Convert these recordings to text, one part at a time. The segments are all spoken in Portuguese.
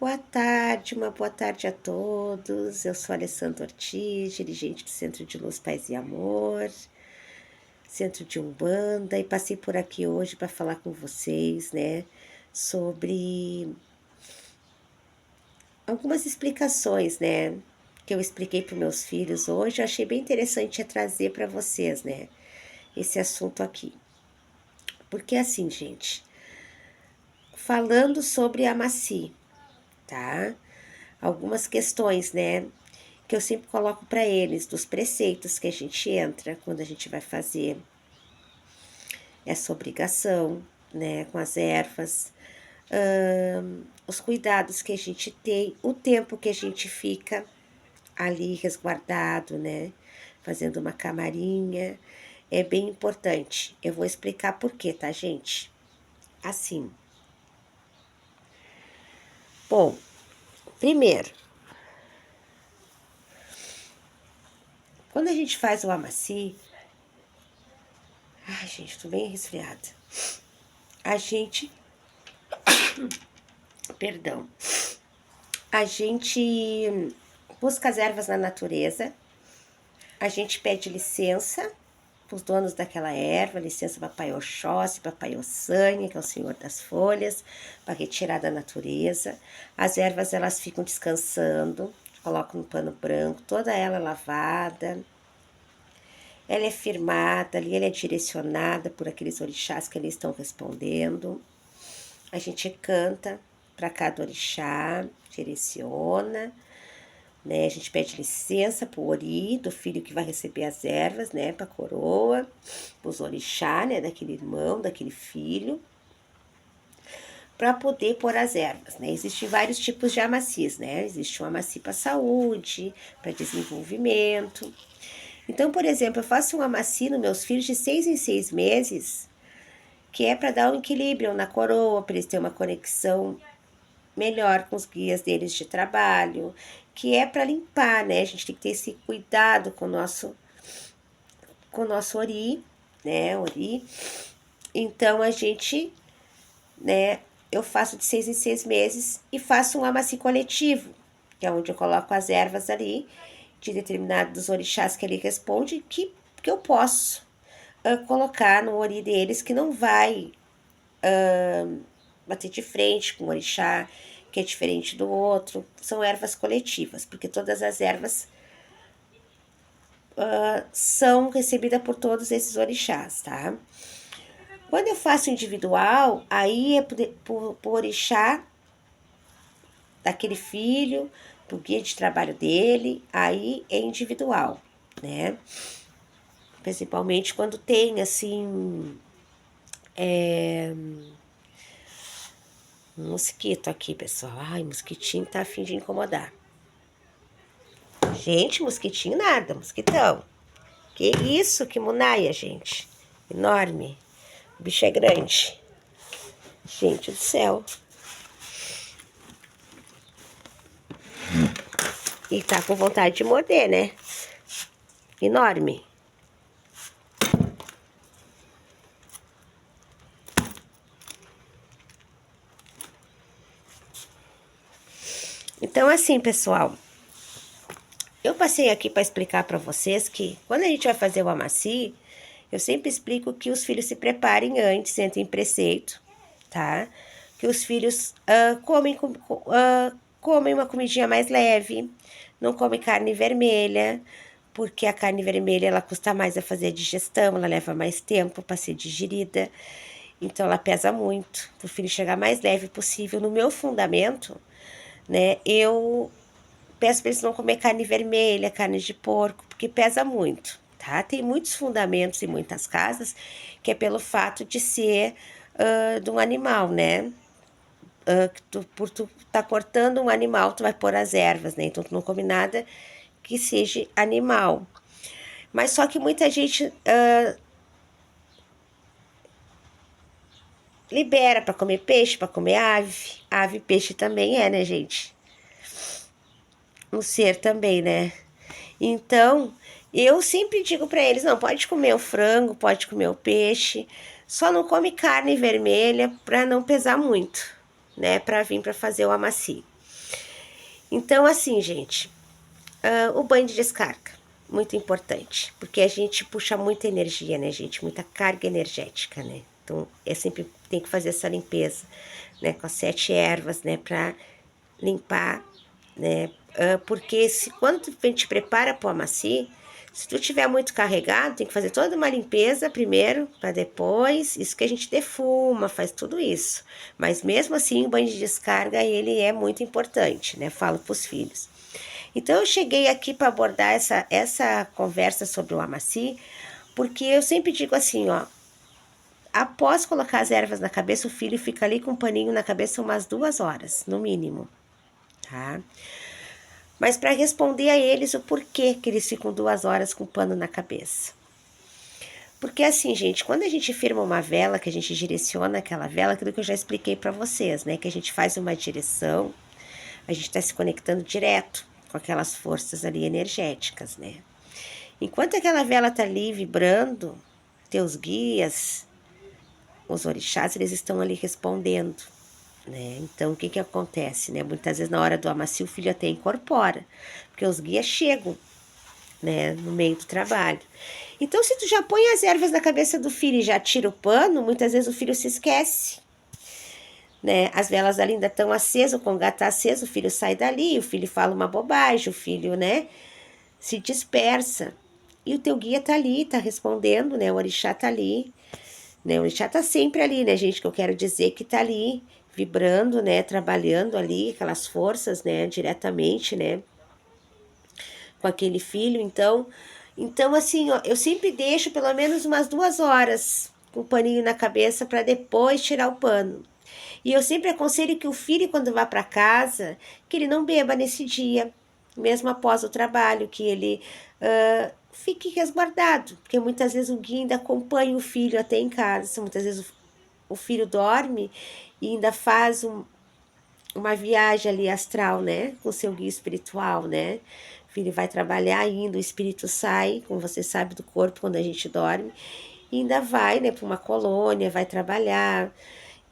uma boa tarde a todos. Eu sou a Alessandra Ortiz, dirigente do Centro de Luz, Paz e Amor, Centro de Umbanda, e passei por aqui hoje para falar com vocês, né, sobre algumas explicações, né, que eu expliquei para meus filhos hoje. Eu achei bem interessante trazer para vocês, né, esse assunto aqui. Porque assim, gente, falando sobre a Maci, tá? Algumas questões, né, que eu sempre coloco para eles, dos preceitos que a gente entra quando a gente vai fazer essa obrigação, né, com as ervas, os cuidados que a gente tem, o tempo que a gente fica ali resguardado, né, fazendo uma camarinha, é bem importante. Eu vou explicar por quê, tá, gente? Assim. Bom, primeiro, quando a gente faz o amaci, ai, gente, tô bem resfriada. A gente, perdão, a gente busca as ervas na natureza, a gente pede licença para os donos daquela erva, licença para Papai Oxóssi, Papai Ossanha, que é o Senhor das Folhas, para retirar da natureza. As ervas, elas ficam descansando, coloco no pano branco, toda ela lavada. Ela é firmada ali, ela é direcionada por aqueles orixás que eles estão respondendo. A gente canta para cada orixá, direciona, né? A gente pede licença pro ori, do filho que vai receber as ervas, né? Pra coroa, pros orixá, né? Daquele irmão, daquele filho, para poder pôr as ervas, né? Existem vários tipos de amacis, né? Existe um amaci para saúde, para desenvolvimento. Então, por exemplo, eu faço um amaci nos meus filhos de 6 em 6 meses, que é para dar um equilíbrio na coroa, para eles terem uma conexão melhor com os guias deles de trabalho, que é para limpar, né? A gente tem que ter esse cuidado com o nosso ori, né? Ori. Então, a gente, né? Eu faço de 6 em 6 meses e faço um amaci coletivo, que é onde eu coloco as ervas ali, de determinados orixás que ele responde, que eu posso colocar no ori deles, que não vai bater de frente com o orixá, que é diferente do outro. São ervas coletivas, porque todas as ervas são recebidas por todos esses orixás, tá? Quando eu faço individual, aí é por orixá daquele filho, pro guia de trabalho dele, aí é individual, né? Principalmente quando tem, assim, um mosquito aqui, pessoal. Ai, mosquitinho tá a fim de incomodar. Gente, mosquitinho nada, mosquitão. Que isso, que munaia, gente. Enorme. O bicho é grande. Gente do céu. E tá com vontade de morder, né? Enorme. Então, assim, pessoal, eu passei aqui para explicar para vocês que quando a gente vai fazer o amaci, eu sempre explico que os filhos se preparem antes, entrem em preceito, tá? Que os filhos comem uma comidinha mais leve, não comem carne vermelha, porque a carne vermelha ela custa mais a fazer a digestão, ela leva mais tempo para ser digerida, então ela pesa muito. Para o filho chegar mais leve possível, no meu fundamento, né, eu peço para eles não comer carne vermelha, carne de porco, porque pesa muito, tá? Tem muitos fundamentos em muitas casas que é pelo fato de ser de um animal, né? Por tu tá cortando um animal, tu vai pôr as ervas, né? Então tu não come nada que seja animal. Mas só que muita gente libera para comer peixe, para comer ave. Ave e peixe também é, né, gente? Um ser também, né? Então, eu sempre digo para eles, não, pode comer o frango, pode comer o peixe, só não come carne vermelha para não pesar muito, né? Para vir para fazer o amaci. Então, assim, gente, o banho de descarga, muito importante, porque a gente puxa muita energia, né, gente? Muita carga energética, né? Então, sempre tem que fazer essa limpeza, né? Com as 7 ervas, né? Pra limpar, né? Porque quando a gente prepara para o amaci, se tu tiver muito carregado, tem que fazer toda uma limpeza primeiro, para depois, isso que a gente defuma, faz tudo isso. Mas mesmo assim, o banho de descarga, ele é muito importante, né? Falo para os filhos. Então, eu cheguei aqui para abordar essa conversa sobre o amaci, porque eu sempre digo assim, ó, após colocar as ervas na cabeça, o filho fica ali com um paninho na cabeça umas 2 horas, no mínimo, tá? Mas para responder a eles o porquê que eles ficam 2 horas com o pano na cabeça. Porque assim, gente, quando a gente firma uma vela, que a gente direciona aquela vela, aquilo que eu já expliquei para vocês, né? Que a gente faz uma direção, a gente está se conectando direto com aquelas forças ali energéticas, né? Enquanto aquela vela tá ali vibrando, teus guias, os orixás, eles estão ali respondendo, né? Então, o que acontece, né? Muitas vezes na hora do amacio o filho até incorpora, porque os guias chegam, né, no meio do trabalho. Então, se tu já põe as ervas na cabeça do filho e já tira o pano, muitas vezes o filho se esquece, né? As velas ali ainda estão acesas, o congá tá aceso, o filho sai dali, o filho fala uma bobagem, o filho, né, se dispersa. E o teu guia tá ali, tá respondendo, né? O orixá tá ali, né? O orixá tá sempre ali, né, gente? Que eu quero dizer que tá ali, vibrando, né? Trabalhando ali, aquelas forças, né? Diretamente, né? Com aquele filho. Então assim, ó, eu sempre deixo pelo menos umas 2 horas com o paninho na cabeça para depois tirar o pano. E eu sempre aconselho que o filho, quando vá para casa, que ele não beba nesse dia, mesmo após o trabalho, que ele fique resguardado, porque muitas vezes o guia ainda acompanha o filho até em casa, muitas vezes o filho dorme e ainda faz uma viagem ali astral, né, com o seu guia espiritual, né, o filho vai trabalhar ainda, o espírito sai, como você sabe, do corpo quando a gente dorme, e ainda vai, né, para uma colônia, vai trabalhar,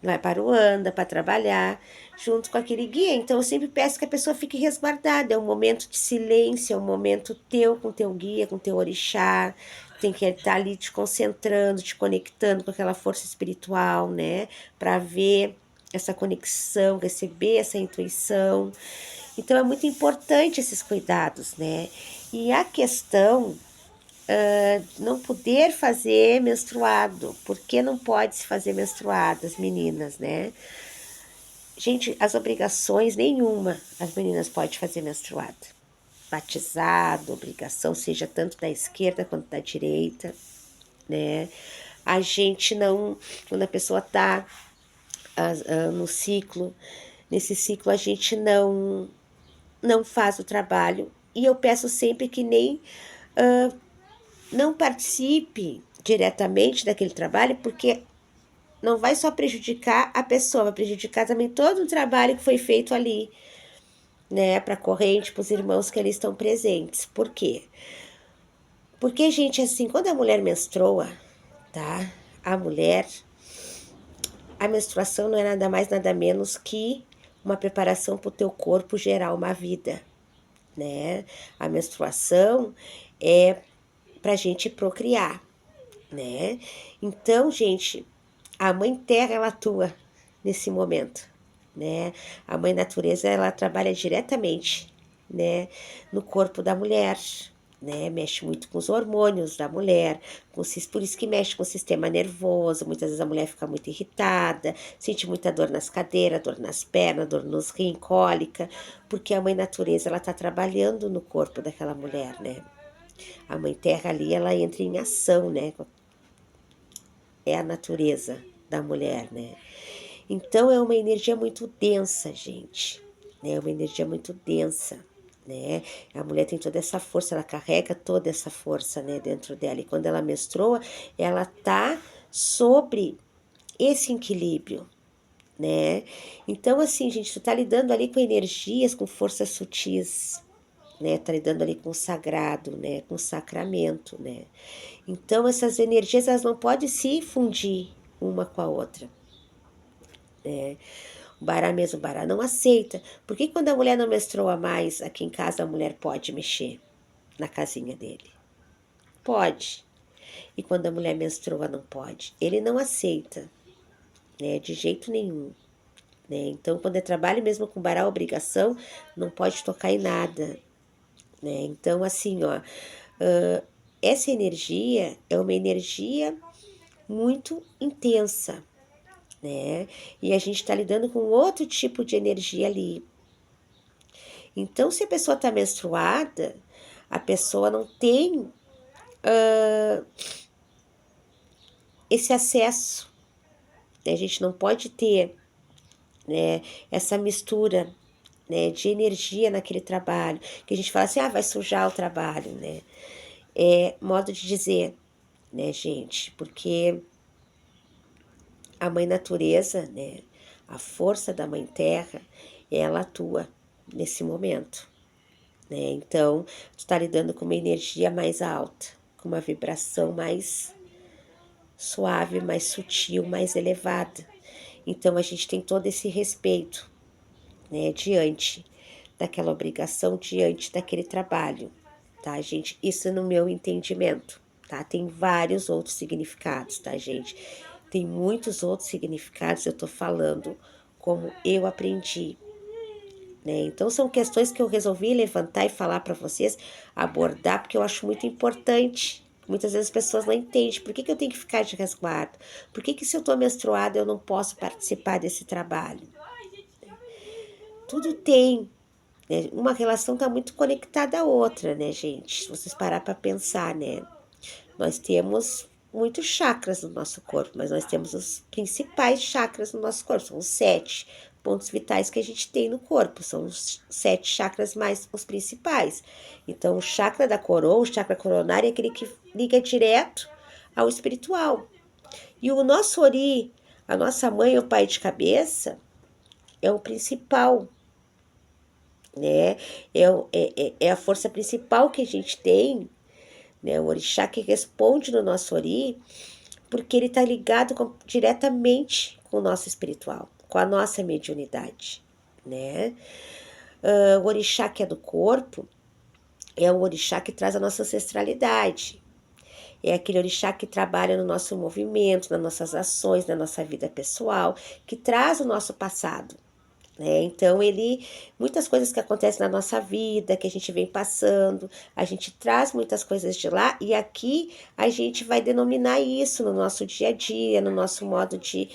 vai para o anda para trabalhar, junto com aquele guia. Então, eu sempre peço que a pessoa fique resguardada. É um momento de silêncio, é um momento teu com teu guia, com teu orixá. Tem que estar ali te concentrando, te conectando com aquela força espiritual, né? Para ver essa conexão, receber essa intuição. Então, é muito importante esses cuidados, né? E a questão não poder fazer menstruado. Por que não pode se fazer menstruado, as meninas, né? Gente, as obrigações nenhuma as meninas podem fazer menstruado. Batizado, obrigação, seja tanto da esquerda quanto da direita, né? A gente não, quando a pessoa tá no ciclo, nesse ciclo a gente não faz o trabalho. E eu peço sempre que nem não participe diretamente daquele trabalho, porque não vai só prejudicar a pessoa, vai prejudicar também todo o trabalho que foi feito ali, né, para a corrente, para os irmãos que ali estão presentes. Por quê? Porque, gente, assim, quando a mulher menstrua, tá? A menstruação não é nada mais, nada menos que uma preparação para o teu corpo gerar uma vida, né? A menstruação é pra gente procriar, né? Então, gente, a mãe terra, ela atua nesse momento, né? A mãe natureza, ela trabalha diretamente, né, no corpo da mulher, né? Mexe muito com os hormônios da mulher, por isso que mexe com o sistema nervoso. Muitas vezes a mulher fica muito irritada, sente muita dor nas cadeiras, dor nas pernas, dor nos rins, cólica, porque a mãe natureza, ela tá trabalhando no corpo daquela mulher, né? A mãe terra ali, ela entra em ação, né? É a natureza da mulher, né? Então é uma energia muito densa, gente. É uma energia muito densa, né? A mulher tem toda essa força, ela carrega toda essa força, né, dentro dela. E quando ela menstrua, ela tá sobre esse equilíbrio, né? Então, assim, gente, tu tá lidando ali com energias, com forças sutis, né? Tá lidando ali com o sagrado, né? Com o sacramento, né? Então, essas energias, elas não podem se fundir uma com a outra, né? O Bará mesmo, o Bará não aceita. Por que quando a mulher não menstrua mais, aqui em casa a mulher pode mexer na casinha dele? Pode. E quando a mulher menstrua, não pode. Ele não aceita, né? De jeito nenhum. Né? Então, quando é trabalho mesmo com Bará, obrigação, não pode tocar em nada. Né? Então, assim, ó, essa energia é uma energia muito intensa, né? E a gente está lidando com outro tipo de energia ali. Então, se a pessoa está menstruada, a pessoa não tem esse acesso, né? A gente não pode ter, né, essa mistura, né, de energia naquele trabalho, que a gente fala assim, vai sujar o trabalho, né? É modo de dizer, né, gente? Porque a mãe natureza, né, a força da mãe terra, ela atua nesse momento, né? Então, tu tá lidando com uma energia mais alta, com uma vibração mais suave, mais sutil, mais elevada. Então, a gente tem todo esse respeito, né, diante daquela obrigação, diante daquele trabalho, tá, gente? Isso no meu entendimento, tá? Tem vários outros significados, tá, gente? Tem muitos outros significados, eu tô falando como eu aprendi, né? Então são questões que eu resolvi levantar e falar para vocês, abordar, porque eu acho muito importante. Muitas vezes as pessoas não entendem por que eu tenho que ficar de resguardo, por que se eu tô menstruada eu não posso participar desse trabalho. Tudo tem, né? Uma relação tá muito conectada à outra, né, gente? Se vocês parar para pensar, né? Nós temos muitos chakras no nosso corpo, mas nós temos os principais chakras no nosso corpo, são os 7 pontos vitais que a gente tem no corpo, são os 7 chakras mais os principais. Então, o chakra da coroa, o chakra coronário é aquele que liga direto ao espiritual. E o nosso ori, a nossa mãe, o pai de cabeça, é o principal, né? É a força principal que a gente tem, né? O orixá que responde no nosso ori, porque ele está ligado diretamente com o nosso espiritual, com a nossa mediunidade, né? O orixá que é do corpo é o orixá que traz a nossa ancestralidade. É aquele orixá que trabalha no nosso movimento, nas nossas ações, na nossa vida pessoal, que traz o nosso passado. Né? Então, muitas coisas que acontecem na nossa vida, que a gente vem passando, a gente traz muitas coisas de lá e aqui a gente vai denominar isso no nosso dia a dia, no nosso modo de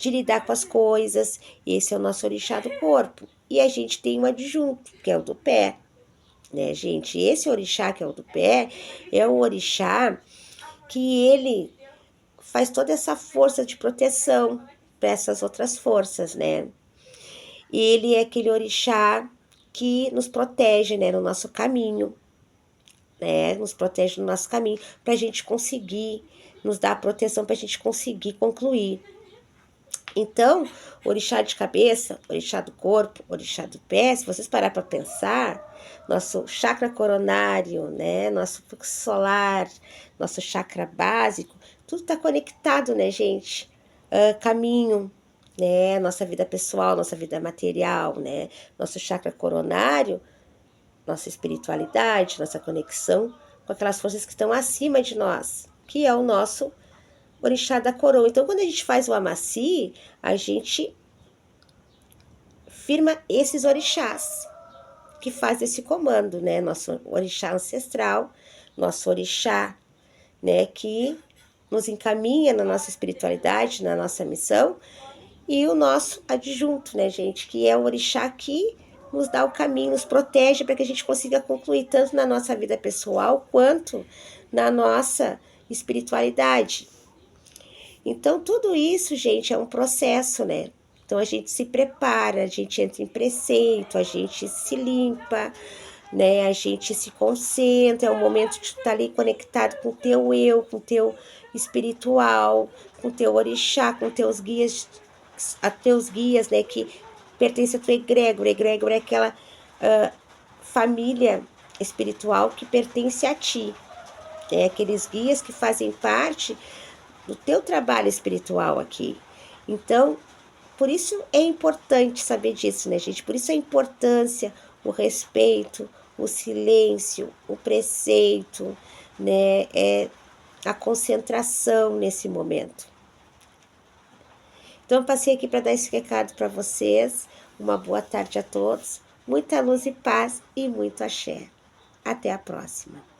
lidar com as coisas. Esse é o nosso orixá do corpo. E a gente tem um adjunto, que é o do pé, né, gente? Esse orixá, que é o do pé, é um orixá que ele faz toda essa força de proteção para essas outras forças, né? Ele é aquele orixá que nos protege, né, no nosso caminho, né? Nos protege no nosso caminho para a gente conseguir, nos dá a proteção para a gente conseguir concluir. Então, orixá de cabeça, orixá do corpo, orixá do pé, se vocês parar para pensar, nosso chakra coronário, né, nosso fluxo solar, nosso chakra básico, tudo está conectado, né, gente? Caminho, né, nossa vida pessoal, nossa vida material, né, nosso chakra coronário, nossa espiritualidade, nossa conexão com aquelas forças que estão acima de nós, que é o nosso orixá da coroa. Então, quando a gente faz o amaci, a gente firma esses orixás que faz esse comando, né? Nosso orixá ancestral, nosso orixá, né, que nos encaminha na nossa espiritualidade, na nossa missão, e o nosso adjunto, né, gente, que é o orixá que nos dá o caminho, nos protege para que a gente consiga concluir tanto na nossa vida pessoal quanto na nossa espiritualidade. Então, tudo isso, gente, é um processo, né? Então, a gente se prepara, a gente entra em preceito, a gente se limpa, né? A gente se concentra, é um momento de estar ali conectado com o teu eu, com o teu espiritual, com o teu orixá, com teus guias, né? Que pertence a tua egrégora. Egrégora é aquela família espiritual que pertence a ti. É aqueles guias que fazem parte do teu trabalho espiritual aqui. Então, Por isso é importante saber disso, né, gente? Por isso a importância, o respeito, o silêncio, o preceito, né? A concentração nesse momento. Então, eu passei aqui para dar esse recado para vocês. Uma boa tarde a todos. Muita luz e paz e muito axé. Até a próxima.